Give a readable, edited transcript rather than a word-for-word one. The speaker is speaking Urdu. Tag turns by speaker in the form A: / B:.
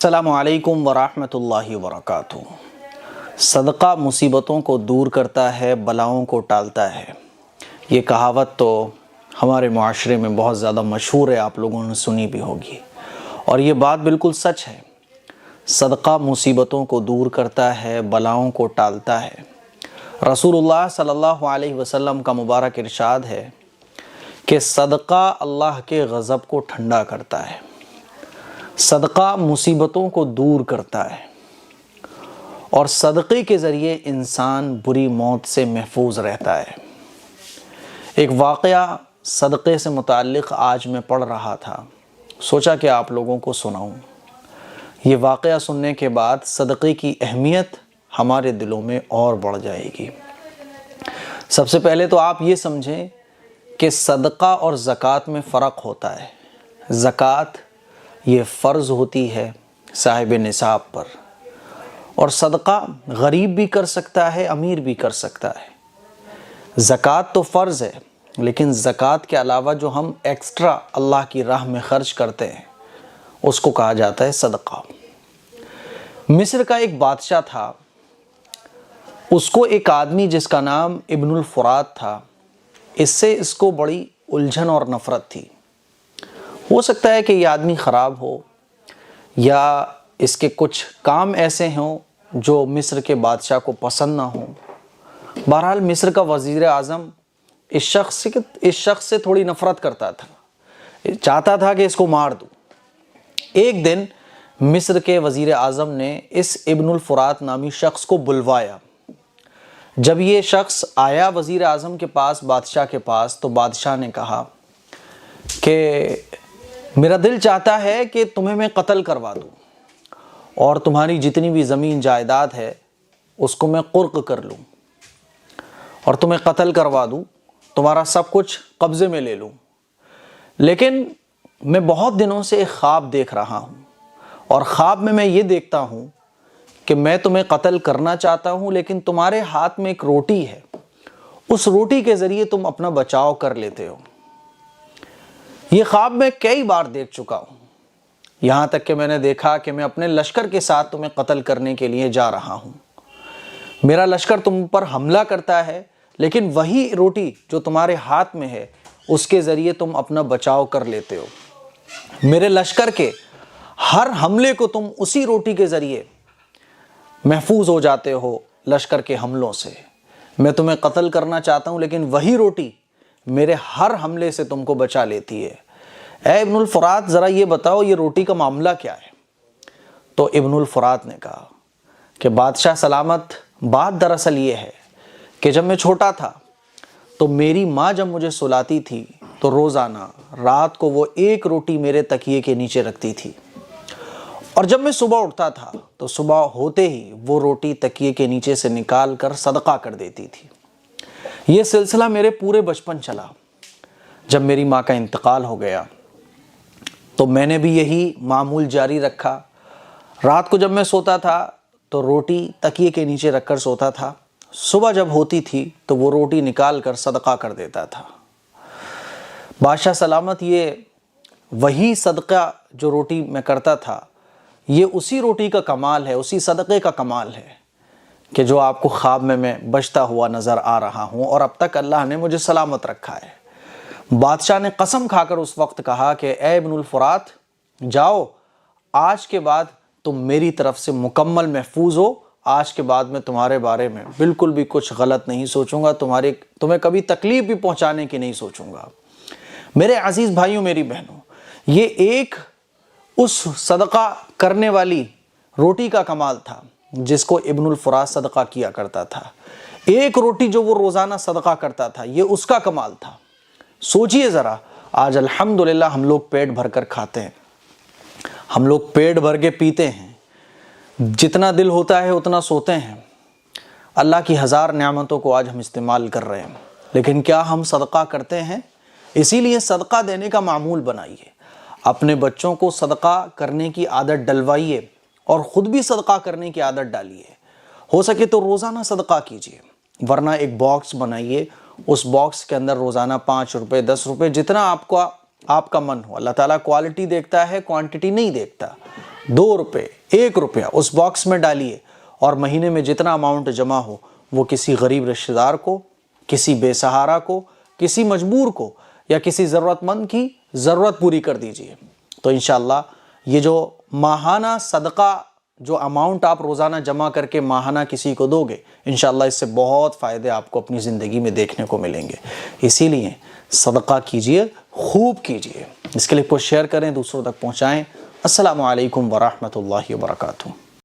A: السلام علیکم ورحمۃ اللہ وبرکاتہ۔ صدقہ مصیبتوں کو دور کرتا ہے، بلاؤں کو ٹالتا ہے۔ یہ کہاوت تو ہمارے معاشرے میں بہت زیادہ مشہور ہے، آپ لوگوں نے سنی بھی ہوگی، اور یہ بات بالکل سچ ہے۔ صدقہ مصیبتوں کو دور کرتا ہے، بلاؤں کو ٹالتا ہے۔ رسول اللہ صلی اللہ علیہ وسلم کا مبارک ارشاد ہے کہ صدقہ اللہ کے غضب کو ٹھنڈا کرتا ہے، صدقہ مصیبتوں کو دور کرتا ہے، اور صدقے کے ذریعے انسان بری موت سے محفوظ رہتا ہے۔ ایک واقعہ صدقے سے متعلق آج میں پڑھ رہا تھا، سوچا کہ آپ لوگوں کو سناؤں۔ یہ واقعہ سننے کے بعد صدقے کی اہمیت ہمارے دلوں میں اور بڑھ جائے گی۔ سب سے پہلے تو آپ یہ سمجھیں کہ صدقہ اور زکوٰۃ میں فرق ہوتا ہے۔ زکوٰۃ یہ فرض ہوتی ہے صاحب نصاب پر، اور صدقہ غریب بھی کر سکتا ہے، امیر بھی کر سکتا ہے۔ زکوٰۃ تو فرض ہے، لیکن زکوٰۃ کے علاوہ جو ہم ایکسٹرا اللہ کی راہ میں خرچ کرتے ہیں اس کو کہا جاتا ہے صدقہ۔ مصر کا ایک بادشاہ تھا، اس کو ایک آدمی جس کا نام ابن الفرات تھا، اس کو بڑی الجھن اور نفرت تھی۔ ہو سکتا ہے کہ یہ آدمی خراب ہو، یا اس کے کچھ کام ایسے ہوں جو مصر کے بادشاہ کو پسند نہ ہوں۔ بہرحال مصر کا وزیر اعظم اس شخص سے تھوڑی نفرت کرتا تھا، چاہتا تھا کہ اس کو مار دوں۔ ایک دن مصر کے وزیر اعظم نے اس ابن الفرات نامی شخص کو بلوایا۔ جب یہ شخص آیا وزیر اعظم کے پاس، بادشاہ کے پاس، تو بادشاہ نے کہا کہ میرا دل چاہتا ہے کہ تمہیں میں قتل کروا دوں، اور تمہاری جتنی بھی زمین جائیداد ہے اس کو میں قرق کر لوں، اور تمہیں قتل کروا دوں، تمہارا سب کچھ قبضے میں لے لوں۔ لیکن میں بہت دنوں سے ایک خواب دیکھ رہا ہوں، اور خواب میں یہ دیکھتا ہوں کہ میں تمہیں قتل کرنا چاہتا ہوں، لیکن تمہارے ہاتھ میں ایک روٹی ہے، اس روٹی کے ذریعے تم اپنا بچاؤ کر لیتے ہو۔ یہ خواب میں کئی بار دیکھ چکا ہوں، یہاں تک کہ میں نے دیکھا کہ میں اپنے لشکر کے ساتھ تمہیں قتل کرنے کے لیے جا رہا ہوں۔ میرا لشکر تم پر حملہ کرتا ہے، لیکن وہی روٹی جو تمہارے ہاتھ میں ہے اس کے ذریعے تم اپنا بچاؤ کر لیتے ہو۔ میرے لشکر کے ہر حملے کو تم اسی روٹی کے ذریعے محفوظ ہو جاتے ہو لشکر کے حملوں سے۔ میں تمہیں قتل کرنا چاہتا ہوں، لیکن وہی روٹی میرے ہر حملے سے تم کو بچا لیتی ہے۔ اے ابن الفرات، ذرا یہ بتاؤ یہ روٹی کا معاملہ کیا ہے؟ تو ابن الفرات نے کہا کہ بادشاہ سلامت، بات دراصل یہ ہے کہ جب میں چھوٹا تھا تو میری ماں جب مجھے سلاتی تھی تو روزانہ رات کو وہ ایک روٹی میرے تکیے کے نیچے رکھتی تھی، اور جب میں صبح اٹھتا تھا تو صبح ہوتے ہی وہ روٹی تکیے کے نیچے سے نکال کر صدقہ کر دیتی تھی۔ یہ سلسلہ میرے پورے بچپن چلا۔ جب میری ماں کا انتقال ہو گیا تو میں نے بھی یہی معمول جاری رکھا۔ رات کو جب میں سوتا تھا تو روٹی تکیے کے نیچے رکھ کر سوتا تھا، صبح جب ہوتی تھی تو وہ روٹی نکال کر صدقہ کر دیتا تھا۔ بادشاہ سلامت، یہ وہی صدقہ جو روٹی میں کرتا تھا، یہ اسی روٹی کا کمال ہے، اسی صدقے کا کمال ہے کہ جو آپ کو خواب میں بچتا ہوا نظر آ رہا ہوں، اور اب تک اللہ نے مجھے سلامت رکھا ہے۔ بادشاہ نے قسم کھا کر اس وقت کہا کہ اے ابن الفرات، جاؤ، آج کے بعد تم میری طرف سے مکمل محفوظ ہو۔ آج کے بعد میں تمہارے بارے میں بالکل بھی کچھ غلط نہیں سوچوں گا، تمہیں کبھی تکلیف بھی پہنچانے کی نہیں سوچوں گا۔ میرے عزیز بھائیوں، میری بہنوں، یہ ایک اس صدقہ کرنے والی روٹی کا کمال تھا جس کو ابن الفرات صدقہ کیا کرتا تھا۔ ایک روٹی جو وہ روزانہ صدقہ کرتا تھا، یہ اس کا کمال تھا۔ سوچئے ذرا، آج الحمدللہ ہم لوگ پیٹ بھر کر کھاتے ہیں، ہم لوگ پیٹ بھر کے پیتے ہیں، جتنا دل ہوتا ہے اتنا سوتے ہیں، اللہ کی ہزار نعمتوں کو آج ہم استعمال کر رہے ہیں، لیکن کیا ہم صدقہ کرتے ہیں؟ اسی لیے صدقہ دینے کا معمول بنائیے، اپنے بچوں کو صدقہ کرنے کی عادت ڈلوائیے، اور خود بھی صدقہ کرنے کی عادت ڈالیے۔ ہو سکے تو روزانہ صدقہ کیجیے، ورنہ ایک باکس بنائیے، اس باکس کے اندر روزانہ 5 روپے 10 روپے جتنا آپ کا من ہو۔ اللہ تعالیٰ کوالٹی دیکھتا ہے، کوانٹٹی نہیں دیکھتا۔ 2 روپے 1 روپیہ اس باکس میں ڈالیے اور مہینے میں جتنا اماؤنٹ جمع ہو وہ کسی غریب رشتہ دار کو، کسی بے سہارا کو، کسی مجبور کو یا کسی ضرورت مند کی ضرورت پوری کر دیجئے۔ تو انشاءاللہ یہ جو ماہانہ صدقہ جو اماؤنٹ آپ روزانہ جمع کر کے ماہانہ کسی کو دو گے، انشاءاللہ اس سے بہت فائدے آپ کو اپنی زندگی میں دیکھنے کو ملیں گے۔ اسی لیے صدقہ کیجئے، خوب کیجئے۔ اس کلپ کو شیئر کریں، دوسروں تک پہنچائیں۔ السلام علیکم ورحمۃ اللہ وبرکاتہ۔